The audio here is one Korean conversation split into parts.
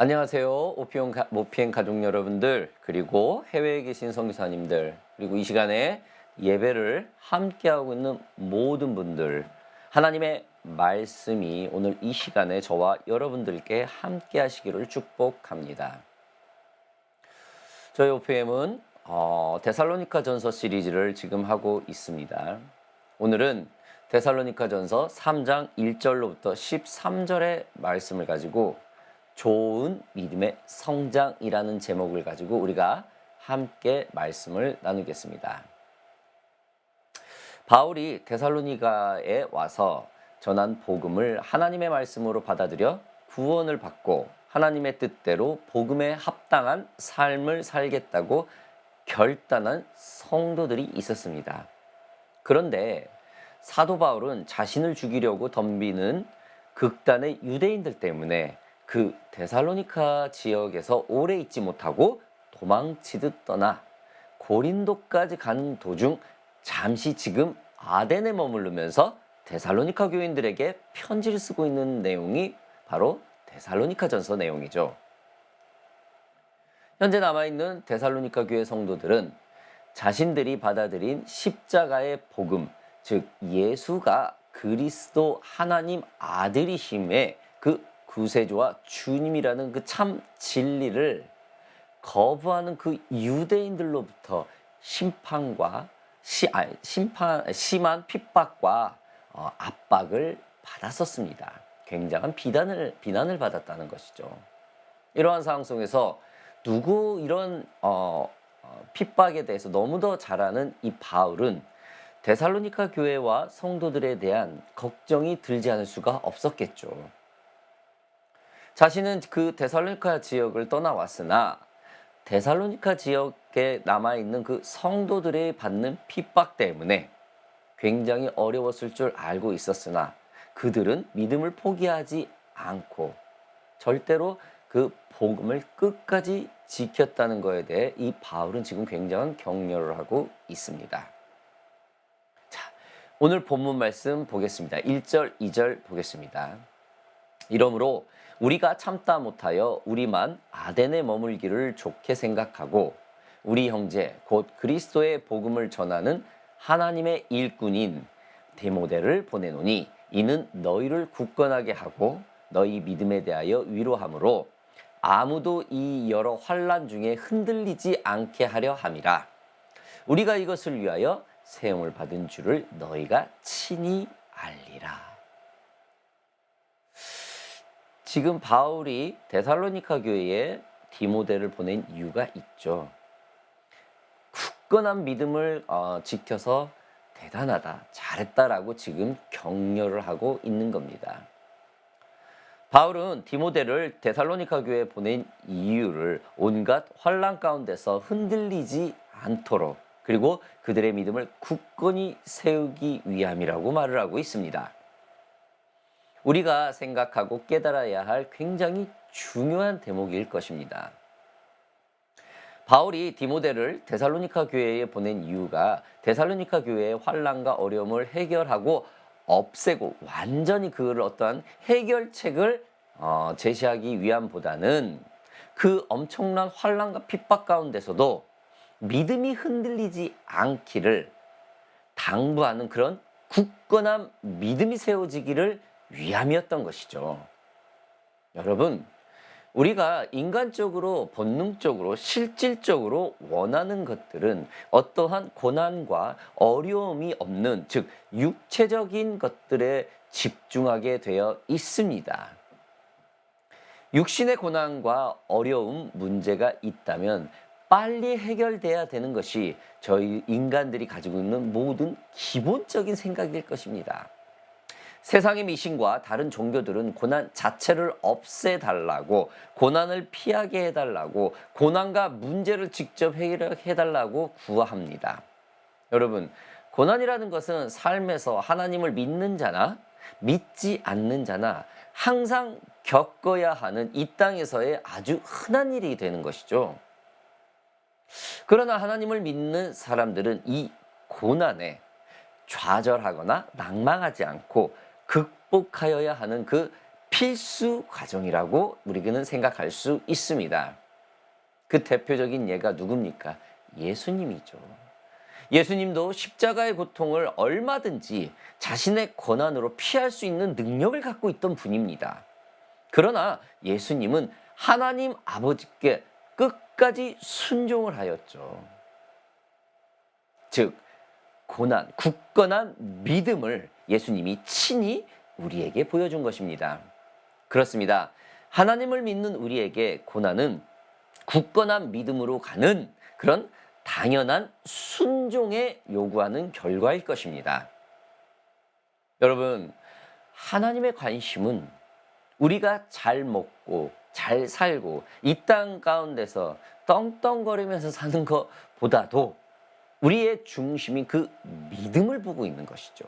안녕하세요. 오피엔 가족 여러분들, 그리고 해외에 계신 선교사님들, 그리고 이 시간에 예배를 함께하고 있는 모든 분들, 하나님의 말씀이 오늘 이 시간에 저와 여러분들께 함께 하시기를 축복합니다. 저희 오피엠은 데살로니가 전서 시리즈를 지금 하고 있습니다. 오늘은 데살로니가 전서 3장 1절로부터 13절의 말씀을 가지고 좋은 믿음의 성장이라는 제목을 가지고 우리가 함께 말씀을 나누겠습니다. 바울이 데살로니가에 와서 전한 복음을 하나님의 말씀으로 받아들여 구원을 받고 하나님의 뜻대로 복음에 합당한 삶을 살겠다고 결단한 성도들이 있었습니다. 그런데 사도 바울은 자신을 죽이려고 덤비는 극단의 유대인들 때문에 그 데살로니가 지역에서 오래 있지 못하고 도망치듯 떠나 고린도까지 가는 도중 잠시 지금 아덴에 머무르면서 데살로니가 교인들에게 편지를 쓰고 있는 내용이 바로 데살로니가 전서 내용이죠. 현재 남아있는 데살로니가 교회 성도들은 자신들이 받아들인 십자가의 복음, 즉 예수가 그리스도 하나님 아들이심의 그 구세주와 주님이라는 그 참 진리를 거부하는 그 유대인들로부터 심한 핍박과 압박을 받았었습니다. 굉장한 비난을 받았다는 것이죠. 이러한 상황 속에서 이런 핍박에 대해서 너무도 잘 아는 이 바울은 데살로니가 교회와 성도들에 대한 걱정이 들지 않을 수가 없었겠죠. 자신은 그 데살로니가 지역을 떠나왔으나 데살로니가 지역에 남아있는 그 성도들이 받는 핍박 때문에 굉장히 어려웠을 줄 알고 있었으나 그들은 믿음을 포기하지 않고 절대로 그 복음을 끝까지 지켰다는 것에 대해 이 바울은 지금 굉장한 격려를 하고 있습니다. 자, 오늘 본문 말씀 보겠습니다. 1절, 2절 보겠습니다. 이러므로 우리가 참다 못하여 우리만 아덴에 머물기를 좋게 생각하고 우리 형제 곧 그리스도의 복음을 전하는 하나님의 일꾼인 디모데를 보내노니 이는 너희를 굳건하게 하고 너희 믿음에 대하여 위로함으로 아무도 이 여러 환난 중에 흔들리지 않게 하려 함이라. 우리가 이것을 위하여 세움을 받은 줄을 너희가 친히 알리라. 지금 바울이 데살로니가 교회에 디모데를 보낸 이유가 있죠. 굳건한 믿음을 지켜서 대단하다, 잘했다라고 지금 격려를 하고 있는 겁니다. 바울은 디모데를 데살로니가 교회에 보낸 이유를 온갖 환난 가운데서 흔들리지 않도록 그리고 그들의 믿음을 굳건히 세우기 위함이라고 말을 하고 있습니다. 우리가 생각하고 깨달아야 할 굉장히 중요한 대목일 것입니다. 바울이 디모데를 데살로니가 교회에 보낸 이유가 데살로니가 교회의 환난과 어려움을 해결하고 없애고 완전히 그를 어떠한 해결책을 제시하기 위함보다는 그 엄청난 환난과 핍박 가운데서도 믿음이 흔들리지 않기를 당부하는 그런 굳건한 믿음이 세워지기를 위함이었던 것이죠. 여러분, 우리가 인간적으로 본능적으로 실질적으로 원하는 것들은 어떠한 고난과 어려움이 없는 즉 육체적인 것들에 집중하게 되어 있습니다. 육신의 고난과 어려움 문제가 있다면 빨리 해결돼야 되는 것이 저희 인간들이 가지고 있는 모든 기본적인 생각일 것입니다. 세상의 미신과 다른 종교들은 고난 자체를 없애달라고, 고난을 피하게 해달라고, 고난과 문제를 직접 해결해달라고 구합니다. 여러분, 고난이라는 것은 삶에서 하나님을 믿는 자나 믿지 않는 자나 항상 겪어야 하는 이 땅에서의 아주 흔한 일이 되는 것이죠. 그러나 하나님을 믿는 사람들은 이 고난에 좌절하거나 낭망하지 않고 극복하여야 하는 그 필수 과정이라고 우리는 생각할 수 있습니다. 그 대표적인 예가 누굽니까? 예수님이죠. 예수님도 십자가의 고통을 얼마든지 자신의 권한으로 피할 수 있는 능력을 갖고 있던 분입니다. 그러나 예수님은 하나님 아버지께 끝까지 순종을 하였죠. 즉, 고난, 굳건한 믿음을 예수님이 친히 우리에게 보여준 것입니다. 그렇습니다. 하나님을 믿는 우리에게 고난은 굳건한 믿음으로 가는 그런 당연한 순종에 요구하는 결과일 것입니다. 여러분, 하나님의 관심은 우리가 잘 먹고 잘 살고 이 땅 가운데서 떵떵거리면서 사는 것보다도 우리의 중심이 그 믿음을 보고 있는 것이죠.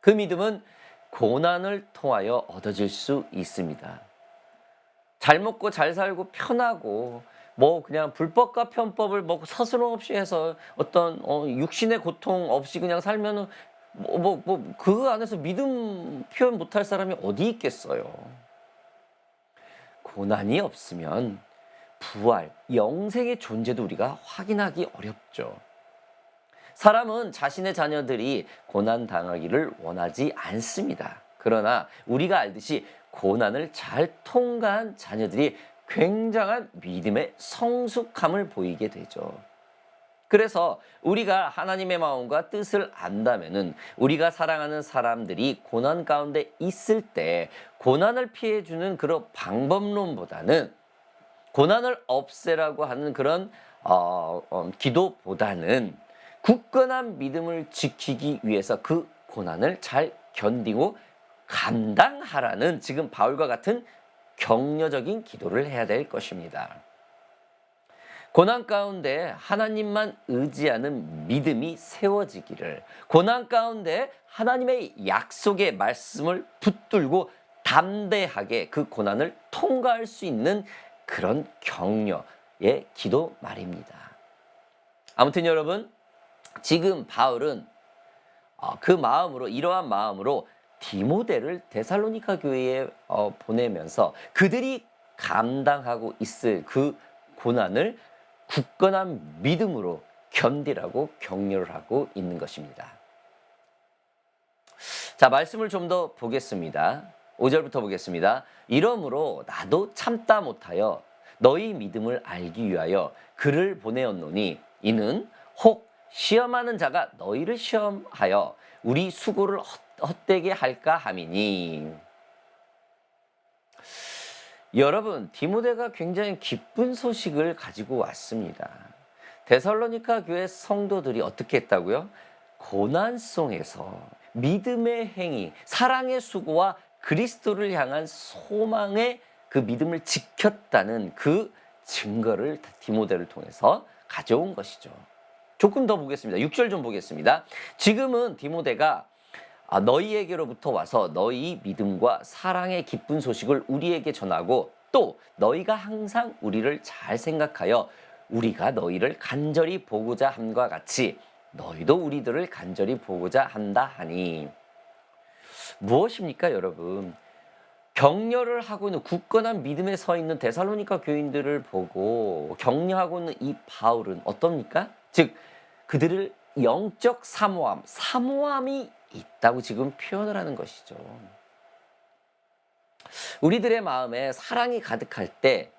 그 믿음은 고난을 통하여 얻어질 수 있습니다. 잘 먹고 잘 살고 편하고 뭐 그냥 불법과 편법을 뭐 서스럼 없이 해서 어떤 육신의 고통 없이 그냥 살면은 그 안에서 믿음 표현 못할 사람이 어디 있겠어요. 고난이 없으면 부활, 영생의 존재도 우리가 확인하기 어렵죠. 사람은 자신의 자녀들이 고난 당하기를 원하지 않습니다. 그러나 우리가 알듯이 고난을 잘 통과한 자녀들이 굉장한 믿음의 성숙함을 보이게 되죠. 그래서 우리가 하나님의 마음과 뜻을 안다면은 우리가 사랑하는 사람들이 고난 가운데 있을 때 고난을 피해주는 그런 방법론보다는 고난을 없애라고 하는 그런 기도보다는 굳건한 믿음을 지키기 위해서 그 고난을 잘 견디고 감당하라는 지금 바울과 같은 격려적인 기도를 해야 될 것입니다. 고난 가운데 하나님만 의지하는 믿음이 세워지기를, 고난 가운데 하나님의 약속의 말씀을 붙들고 담대하게 그 고난을 통과할 수 있는 그런 격려의 기도 말입니다. 아무튼 여러분, 지금 바울은 그 마음으로, 이러한 마음으로 디모데를 데살로니가 교회에 보내면서 그들이 감당하고 있을 그 고난을 굳건한 믿음으로 견디라고 격려를 하고 있는 것입니다. 자, 말씀을 좀 더 보겠습니다. 5절부터 보겠습니다. 이러므로 나도 참다 못하여 너희 믿음을 알기 위하여 그를 보내었노니 이는 혹 시험하는 자가 너희를 시험하여 우리 수고를 헛되게 할까 함이니. 여러분, 디모데가 굉장히 기쁜 소식을 가지고 왔습니다. 데살로니가 교회 성도들이 어떻게 했다고요? 고난 속에서 믿음의 행위, 사랑의 수고와 그리스도를 향한 소망의 그 믿음을 지켰다는 그 증거를 디모데를 통해서 가져온 것이죠. 조금 더 보겠습니다. 6절 좀 보겠습니다. 지금은 디모데가 너희에게로부터 와서 너희 믿음과 사랑의 기쁜 소식을 우리에게 전하고 또 너희가 항상 우리를 잘 생각하여 우리가 너희를 간절히 보고자 함과 같이 너희도 우리들을 간절히 보고자 한다 하니. 무엇입니까, 여러분? 격려를 하고 있는 굳건한 믿음에 서 있는 데살로니가 교인들을 보고 격려하고 있는 이 바울은 어떻습니까? 즉, 그들을 영적 사모함이 있다고 지금 표현을 하는 것이죠. 우리들의 마음에 사랑이 가득할 때,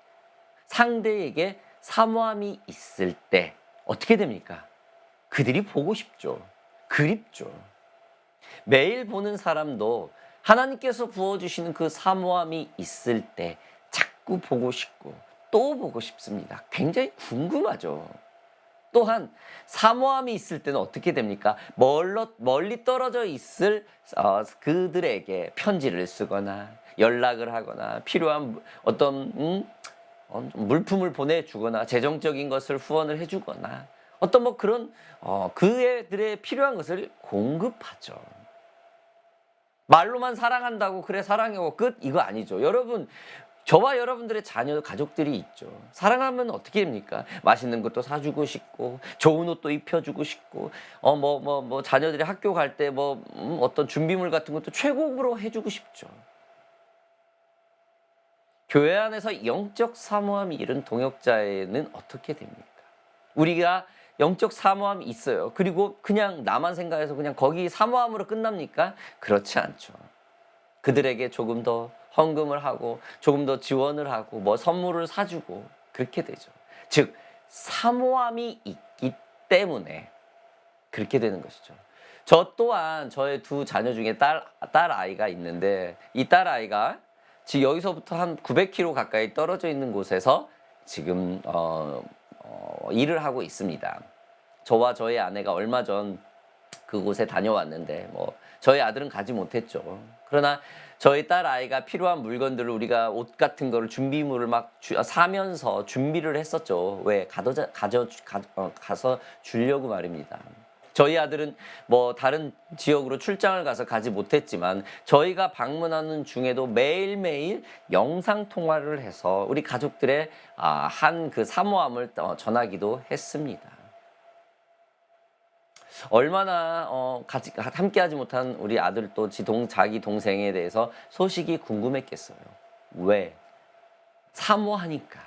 상대에게 사모함이 있을 때 어떻게 됩니까? 그들이 보고 싶죠. 그립죠. 매일 보는 사람도 하나님께서 부어주시는 그 사모함이 있을 때 자꾸 보고 싶고 또 보고 싶습니다. 굉장히 궁금하죠. 또한 사모함이 있을 때는 어떻게 됩니까? 멀리 떨어져 있을 그들에게 편지를 쓰거나 연락을 하거나 필요한 어떤 물품을 보내주거나 재정적인 것을 후원을 해주거나 어떤 뭐 그런 그들의 필요한 것을 공급하죠. 말로만 사랑한다고 그래 사랑하고 끝 이거 아니죠. 여러분, 저와 여러분들의 자녀 가족들이 있죠. 사랑하면 어떻게 됩니까? 맛있는 것도 사주고 싶고 좋은 옷도 입혀주고 싶고 자녀들이 학교 갈 때 어떤 준비물 같은 것도 최고로 해주고 싶죠. 교회 안에서 영적 사모함이 이른 동역자에는 어떻게 됩니까? 우리가 영적 사모함이 있어요. 그리고 그냥 나만 생각해서 그냥 거기 사모함으로 끝납니까? 그렇지 않죠. 그들에게 조금 더 헌금을 하고 조금 더 지원을 하고 뭐 선물을 사주고 그렇게 되죠. 즉 사모함이 있기 때문에 그렇게 되는 것이죠. 저 또한 저의 두 자녀 중에 딸 아이가 있는데 이 딸 아이가 지금 여기서부터 한 900km 가까이 떨어져 있는 곳에서 지금 일을 하고 있습니다. 저와 저희 아내가 얼마 전 그곳에 다녀왔는데 뭐 저희 아들은 가지 못했죠. 그러나 저희 딸 아이가 필요한 물건들을 우리가 옷 같은 거를 준비물을 막 사면서 준비를 했었죠. 왜 가서 주려고 말입니다. 저희 아들은 뭐 다른 지역으로 출장을 가서 가지 못했지만 저희가 방문하는 중에도 매일매일 영상 통화를 해서 우리 가족들의 한 그 사모함을 전하기도 했습니다. 얼마나 같이 함께하지 못한 우리 아들도 자기 동생에 대해서 소식이 궁금했겠어요. 왜? 사모하니까,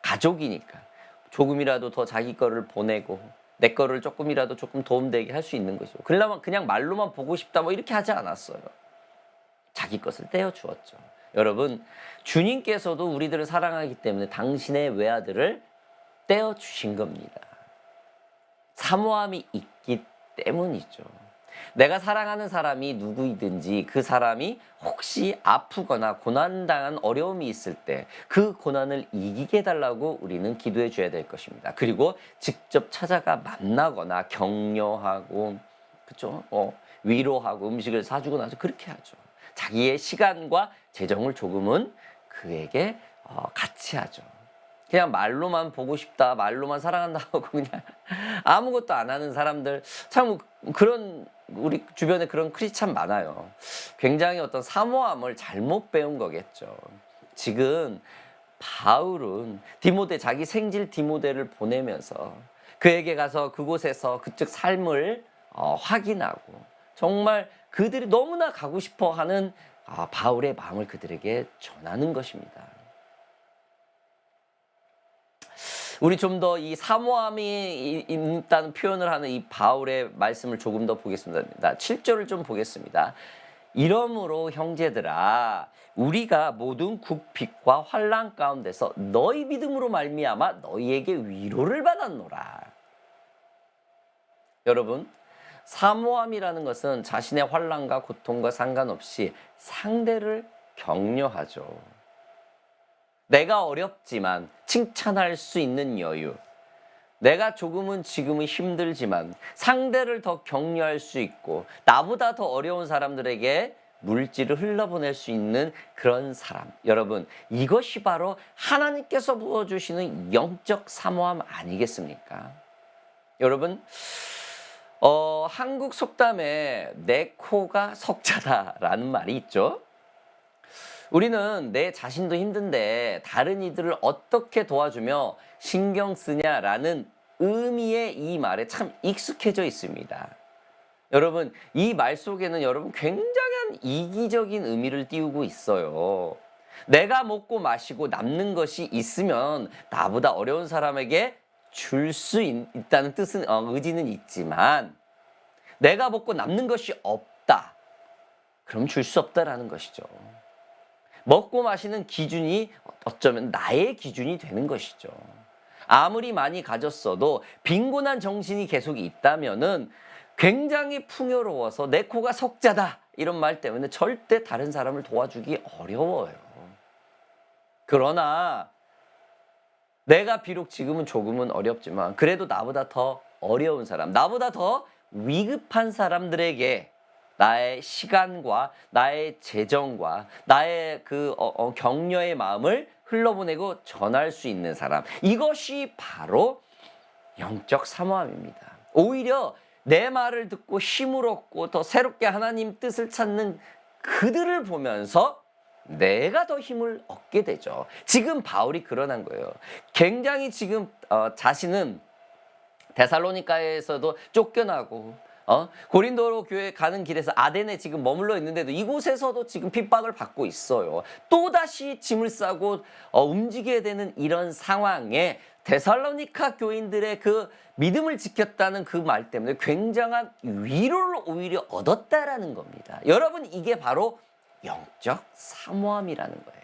가족이니까 조금이라도 더 자기 거를 보내고 내 거를 조금이라도 조금 도움되게 할 수 있는 것이죠. 그러려면 그냥 말로만 보고 싶다 뭐 이렇게 하지 않았어요. 자기 것을 떼어 주었죠. 여러분, 주님께서도 우리들을 사랑하기 때문에 당신의 외아들을 떼어 주신 겁니다. 사모함이 있기 때문이죠. 내가 사랑하는 사람이 누구이든지 그 사람이 혹시 아프거나 고난당한 어려움이 있을 때 그 고난을 이기게 해달라고 우리는 기도해 줘야 될 것입니다. 그리고 직접 찾아가 만나거나 격려하고 그렇죠? 위로하고 음식을 사주고 나서 그렇게 하죠. 자기의 시간과 재정을 조금은 그에게 같이 하죠. 그냥 말로만 보고 싶다, 말로만 사랑한다 하고 그냥 아무것도 안 하는 사람들 참 그런 우리 주변에 그런 크리스찬 많아요. 굉장히 어떤 사모함을 잘못 배운 거겠죠. 지금 바울은 자기 생질 디모데를 보내면서 그에게 가서 그곳에서 그쪽 삶을 확인하고 정말 그들이 너무나 가고 싶어 하는 바울의 마음을 그들에게 전하는 것입니다. 우리 좀 더 이 사모함이 있다는 표현을 하는 이 바울의 말씀을 조금 더 보겠습니다. 7절을 좀 보겠습니다. 이러므로 형제들아 우리가 모든 국핍과 환난 가운데서 너희 믿음으로 말미암아 너희에게 위로를 받았노라. 여러분, 사모함이라는 것은 자신의 환난과 고통과 상관없이 상대를 격려하죠. 내가 어렵지만 칭찬할 수 있는 여유. 내가 조금은 지금은 힘들지만 상대를 더 격려할 수 있고 나보다 더 어려운 사람들에게 물질을 흘러보낼 수 있는 그런 사람. 여러분, 이것이 바로 하나님께서 부어주시는 영적 사모함 아니겠습니까? 여러분, 한국 속담에 내 코가 석자다라는 말이 있죠. 우리는 내 자신도 힘든데 다른 이들을 어떻게 도와주며 신경 쓰냐라는 의미의 이 말에 참 익숙해져 있습니다. 여러분, 이 말 속에는 여러분 굉장한 이기적인 의미를 띄우고 있어요. 내가 먹고 마시고 남는 것이 있으면 나보다 어려운 사람에게 줄 수 있다는 뜻은 의지는 있지만 내가 먹고 남는 것이 없다. 그럼 줄 수 없다라는 것이죠. 먹고 마시는 기준이 어쩌면 나의 기준이 되는 것이죠. 아무리 많이 가졌어도 빈곤한 정신이 계속 있다면은 굉장히 풍요로워서 내 코가 석자다 이런 말 때문에 절대 다른 사람을 도와주기 어려워요. 그러나 내가 비록 지금은 조금은 어렵지만 그래도 나보다 더 어려운 사람, 나보다 더 위급한 사람들에게 나의 시간과 나의 재정과 나의 그 격려의 마음을 흘러보내고 전할 수 있는 사람. 이것이 바로 영적 사모함입니다. 오히려 내 말을 듣고 힘을 얻고 더 새롭게 하나님 뜻을 찾는 그들을 보면서 내가 더 힘을 얻게 되죠. 지금 바울이 그러는 거예요. 굉장히 지금 자신은 데살로니가에서도 쫓겨나고 고린도로 교회 가는 길에서 아덴에 지금 머물러 있는데도 이곳에서도 지금 핍박을 받고 있어요. 또다시 짐을 싸고 움직여야 되는 이런 상황에 데살로니가 교인들의 그 믿음을 지켰다는 그 말 때문에 굉장한 위로를 오히려 얻었다라는 겁니다. 여러분, 이게 바로 영적 사모함이라는 거예요.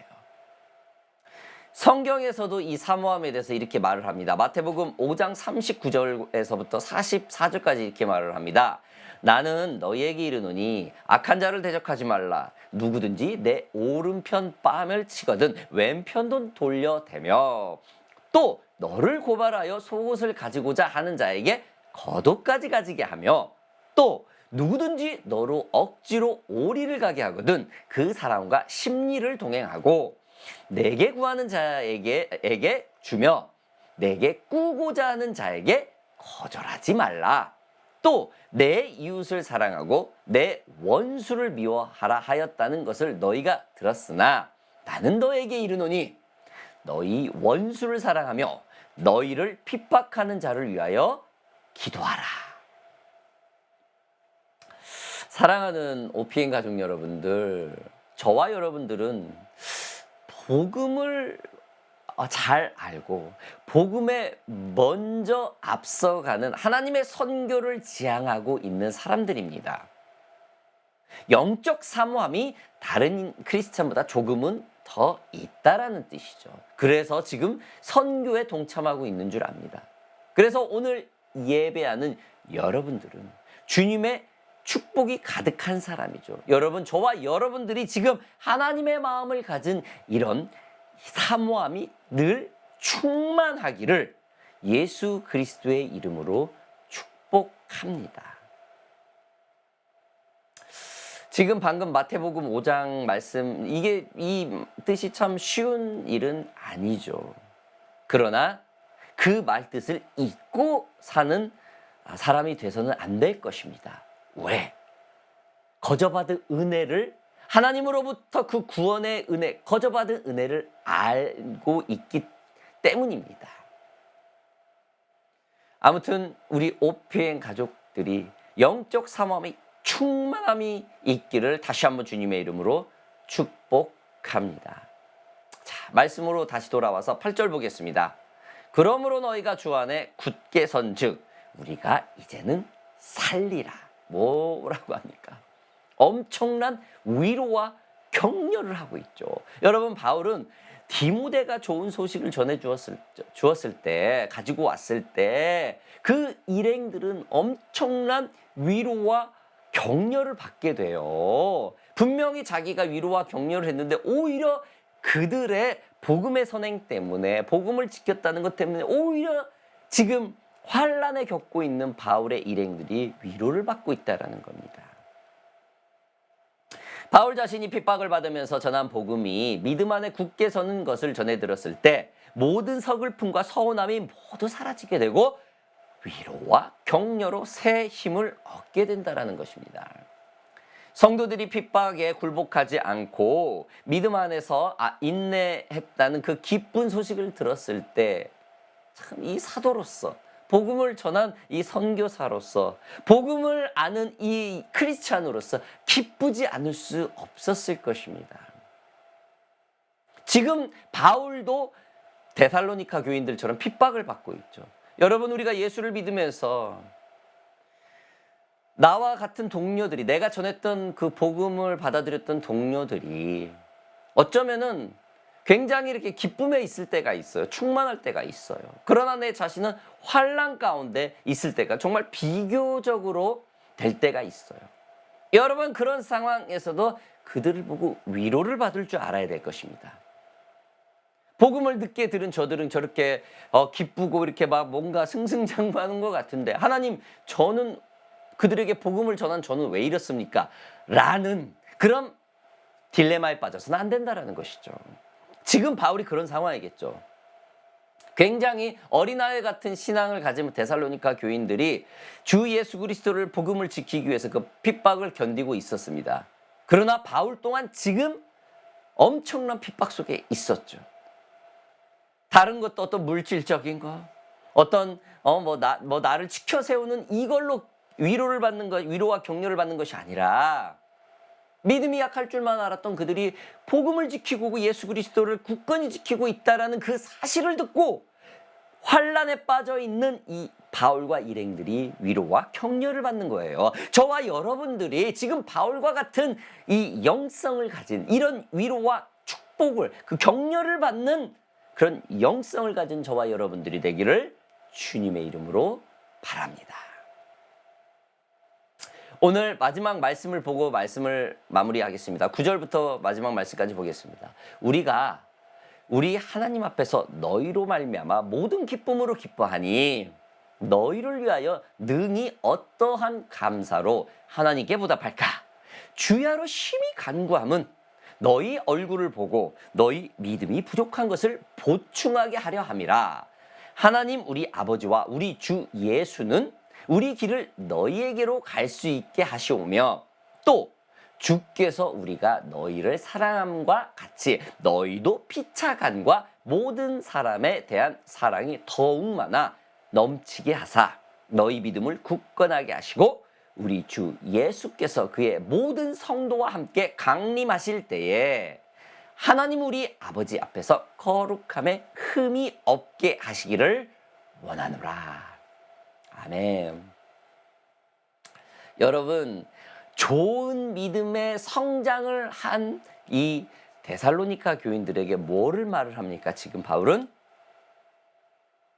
성경에서도 이 사모함에 대해서 이렇게 말을 합니다. 마태복음 5장 39절에서부터 44절까지 이렇게 말을 합니다. 나는 너희에게 이르노니 악한 자를 대적하지 말라. 누구든지 내 오른편 뺨을 치거든 왼편도 돌려대며 또 너를 고발하여 속옷을 가지고자 하는 자에게 겉옷까지 가지게 하며 또 누구든지 너로 억지로 오리를 가게 하거든 그 사람과 심리를 동행하고 내게 구하는 자에게 주며 내게 꾸고자 하는 자에게 거절하지 말라. 또 내 이웃을 사랑하고 내 원수를 미워하라 하였다는 것을 너희가 들었으나 나는 너에게 이르노니 너희 원수를 사랑하며 너희를 핍박하는 자를 위하여 기도하라. 사랑하는 OPN 가족 여러분들, 저와 여러분들은 복음을 잘 알고 복음에 먼저 앞서가는 하나님의 선교를 지향하고 있는 사람들입니다. 영적 사모함이 다른 크리스찬보다 조금은 더 있다라는 뜻이죠. 그래서 지금 선교에 동참하고 있는 줄 압니다. 그래서 오늘 예배하는 여러분들은 주님의 축복이 가득한 사람이죠. 여러분, 저와 여러분들이 지금 하나님의 마음을 가진 이런 사모함이 늘 충만하기를 예수 그리스도의 이름으로 축복합니다. 지금 방금 마태복음 5장 말씀, 이 뜻이 참 쉬운 일은 아니죠. 그러나 그 말뜻을 잊고 사는 사람이 돼서는 안 될 것입니다. 왜? 거저받은 은혜를, 하나님으로부터 그 구원의 은혜, 거저받은 은혜를 알고 있기 때문입니다. 아무튼 우리 OPN 가족들이 영적 사모함이 충만함이 있기를 다시 한번 주님의 이름으로 축복합니다. 자, 말씀으로 다시 돌아와서 8절 보겠습니다. 그러므로 너희가 주 안에 굳게 선즉 우리가 이제는 살리라. 뭐라고 합니까? 엄청난 위로와 격려를 하고 있죠. 여러분, 바울은 디모데가 좋은 소식을 전해 주었을 때, 가지고 왔을 때 그 일행들은 엄청난 위로와 격려를 받게 돼요. 분명히 자기가 위로와 격려를 했는데 오히려 그들의 복음의 선행 때문에, 복음을 지켰다는 것 때문에 오히려 지금 환난에 겪고 있는 바울의 일행들이 위로를 받고 있다는 겁니다. 바울 자신이 핍박을 받으면서 전한 복음이 믿음 안에 굳게 서는 것을 전해 들었을 때 모든 서글픔과 서운함이 모두 사라지게 되고 위로와 격려로 새 힘을 얻게 된다는 것입니다. 성도들이 핍박에 굴복하지 않고 믿음 안에서 인내했다는 그 기쁜 소식을 들었을 때 참 이 사도로서, 복음을 전한 이 선교사로서, 복음을 아는 이 크리스찬으로서 기쁘지 않을 수 없었을 것입니다. 지금 바울도 데살로니가 교인들처럼 핍박을 받고 있죠. 여러분, 우리가 예수를 믿으면서 나와 같은 동료들이, 내가 전했던 그 복음을 받아들였던 동료들이 어쩌면은 굉장히 이렇게 기쁨에 있을 때가 있어요. 충만할 때가 있어요. 그러나 내 자신은 환난 가운데 있을 때가 정말 비교적으로 될 때가 있어요. 여러분, 그런 상황에서도 그들을 보고 위로를 받을 줄 알아야 될 것입니다. 복음을 듣게 들은 저들은 저렇게 기쁘고 이렇게 막 뭔가 승승장구하는 것 같은데, 하나님, 저는 그들에게 복음을 전한 저는 왜 이렇습니까? 라는 그런 딜레마에 빠져서는 안 된다라는 것이죠. 지금 바울이 그런 상황이겠죠. 굉장히 어린아이 같은 신앙을 가진 데살로니가 교인들이 주 예수 그리스도를 복음을 지키기 위해서 그 핍박을 견디고 있었습니다. 그러나 바울 또한 지금 엄청난 핍박 속에 있었죠. 다른 것도 어떤 물질적인 거, 어떤 나를 지켜 세우는 이걸로 위로를 받는 것, 위로와 격려를 받는 것이 아니라 믿음이 약할 줄만 알았던 그들이 복음을 지키고 예수 그리스도를 굳건히 지키고 있다라는 그 사실을 듣고 환란에 빠져 있는 이 바울과 일행들이 위로와 격려를 받는 거예요. 저와 여러분들이 지금 바울과 같은 이 영성을 가진 이런 위로와 축복을, 그 격려를 받는 그런 영성을 가진 저와 여러분들이 되기를 주님의 이름으로 바랍니다. 오늘 마지막 말씀을 보고 말씀을 마무리하겠습니다. 9절부터 마지막 말씀까지 보겠습니다. 우리 하나님 앞에서 너희로 말미암아 모든 기쁨으로 기뻐하니 너희를 위하여 능히 어떠한 감사로 하나님께 보답할까? 주야로 심히 간구함은 너희 얼굴을 보고 너희 믿음이 부족한 것을 보충하게 하려 함이라. 하나님 우리 아버지와 우리 주 예수는 우리 길을 너희에게로 갈 수 있게 하시오며 또 주께서 우리가 너희를 사랑함과 같이 너희도 피차간과 모든 사람에 대한 사랑이 더욱 많아 넘치게 하사 너희 믿음을 굳건하게 하시고 우리 주 예수께서 그의 모든 성도와 함께 강림하실 때에 하나님 우리 아버지 앞에서 거룩함에 흠이 없게 하시기를 원하노라. 아멘. 여러분, 좋은 믿음의 성장을 한 이 데살로니가 교인들에게 뭐를 말을 합니까? 지금 바울은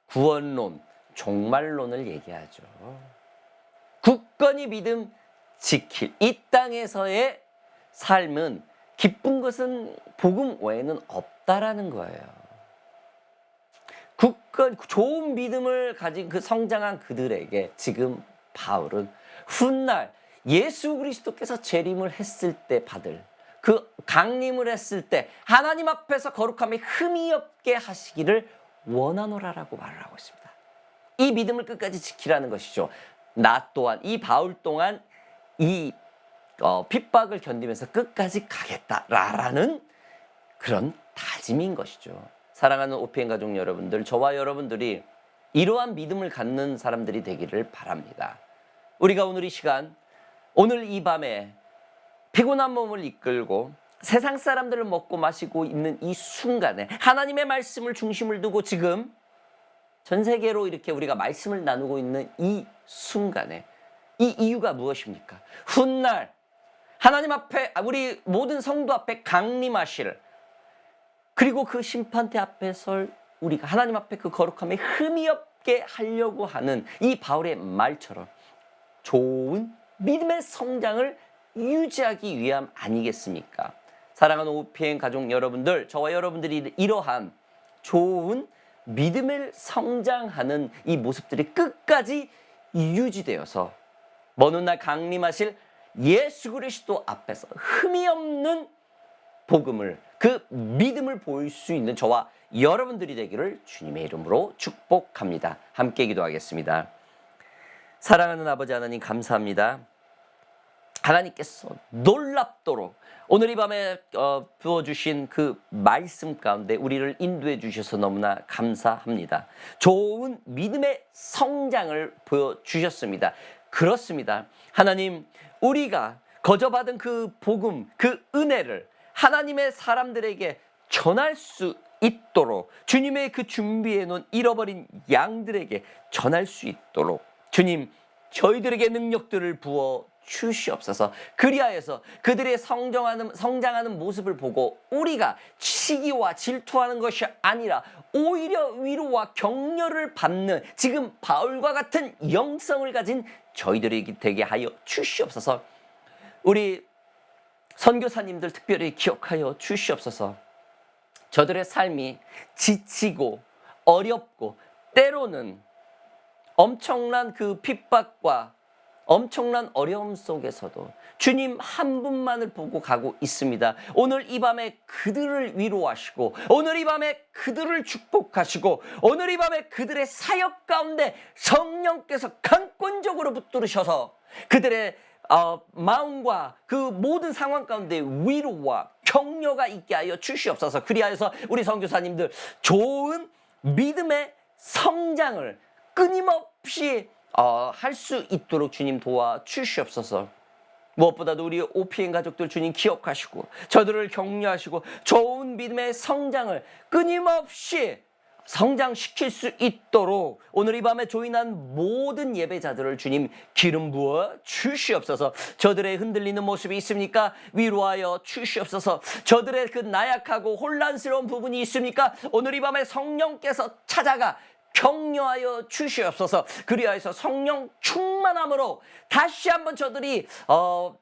구원론, 종말론을 얘기하죠. 굳건히 믿음 지킬 이 땅에서의 삶은 기쁜 것은 복음 외에는 없다라는 거예요. 좋은 믿음을 가진 그 성장한 그들에게 지금 바울은 훗날 예수 그리스도께서 재림을 했을 때 받을 그 강림을 했을 때 하나님 앞에서 거룩함에 흠이 없게 하시기를 원하노라라고 말을 하고 있습니다. 이 믿음을 끝까지 지키라는 것이죠. 나 또한 이 바울 동안 이 핍박을 견디면서 끝까지 가겠다라는 그런 다짐인 것이죠. 사랑하는 OPN 가족 여러분들, 저와 여러분들이 이러한 믿음을 갖는 사람들이 되기를 바랍니다. 우리가 오늘 이 시간, 오늘 이 밤에 피곤한 몸을 이끌고 세상 사람들을 먹고 마시고 있는 이 순간에 하나님의 말씀을 중심을 두고 지금 전 세계로 이렇게 우리가 말씀을 나누고 있는 이 순간에 이 이유가 무엇입니까? 훗날 하나님 앞에 우리 모든 성도 앞에 강림하실 그리고 그 심판대 앞에 설 우리가 하나님 앞에 그 거룩함에 흠이 없게 하려고 하는 이 바울의 말처럼 좋은 믿음의 성장을 유지하기 위함 아니겠습니까? 사랑하는 OPN 가족 여러분들, 저와 여러분들이 이러한 좋은 믿음을 성장하는 이 모습들이 끝까지 유지되어서 먼 날 강림하실 예수 그리스도 앞에서 흠이 없는 복음을 그 믿음을 보일 수 있는 저와 여러분들이 되기를 주님의 이름으로 축복합니다. 함께 기도하겠습니다. 사랑하는 아버지 하나님 감사합니다. 하나님께서 놀랍도록 오늘 이 밤에 부어주신 그 말씀 가운데 우리를 인도해 주셔서 너무나 감사합니다. 좋은 믿음의 성장을 보여주셨습니다. 그렇습니다. 하나님, 우리가 거저받은 그 복음, 그 은혜를 하나님의 사람들에게 전할 수 있도록 주님의 그 준비해 놓은 잃어버린 양들에게 전할 수 있도록 주님, 저희들에게 능력들을 부어 주시옵소서. 그리하여서 그들의 성장하는 모습을 보고 우리가 시기와 질투하는 것이 아니라 오히려 위로와 격려를 받는 지금 바울과 같은 영성을 가진 저희들에게 되게 하여 주시옵소서. 우리 선교사님들 특별히 기억하여 주시옵소서. 저들의 삶이 지치고 어렵고 때로는 엄청난 그 핍박과 엄청난 어려움 속에서도 주님 한 분만을 보고 가고 있습니다. 오늘 이 밤에 그들을 위로하시고 오늘 이 밤에 그들을 축복하시고 오늘 이 밤에 그들의 사역 가운데 성령께서 강권적으로 붙들으셔서 그들의 마음과 그 모든 상황 가운데 위로와 격려가 있게 하여 주시옵소서. 그리하여서 우리 선교사님들 좋은 믿음의 성장을 끊임없이 할 수 있도록 주님 도와주시옵소서. 무엇보다도 우리 OPN 가족들 주님 기억하시고 저들을 격려하시고 좋은 믿음의 성장을 끊임없이 성장시킬 수 있도록 오늘 이 밤에 조인한 모든 예배자들을 주님 기름 부어 주시옵소서. 저들의 흔들리는 모습이 있습니까? 위로하여 주시옵소서. 저들의 그 나약하고 혼란스러운 부분이 있습니까? 오늘 이 밤에 성령께서 찾아가 격려하여 주시옵소서. 그리하여서 성령 충만함으로 다시 한번 저들이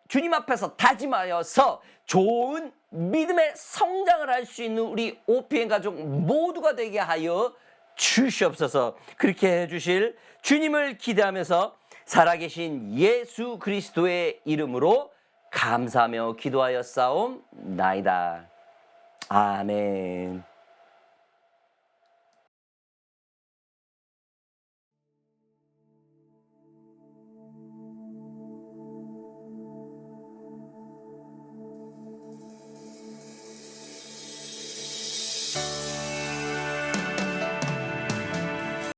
주님 앞에서 다짐하여서 좋은 믿음의 성장을 할 수 있는 우리 OPN 가족 모두가 되게 하여 주시옵소서. 그렇게 해주실 주님을 기대하면서 살아계신 예수 그리스도의 이름으로 감사하며 기도하여 싸움나이다. 아멘.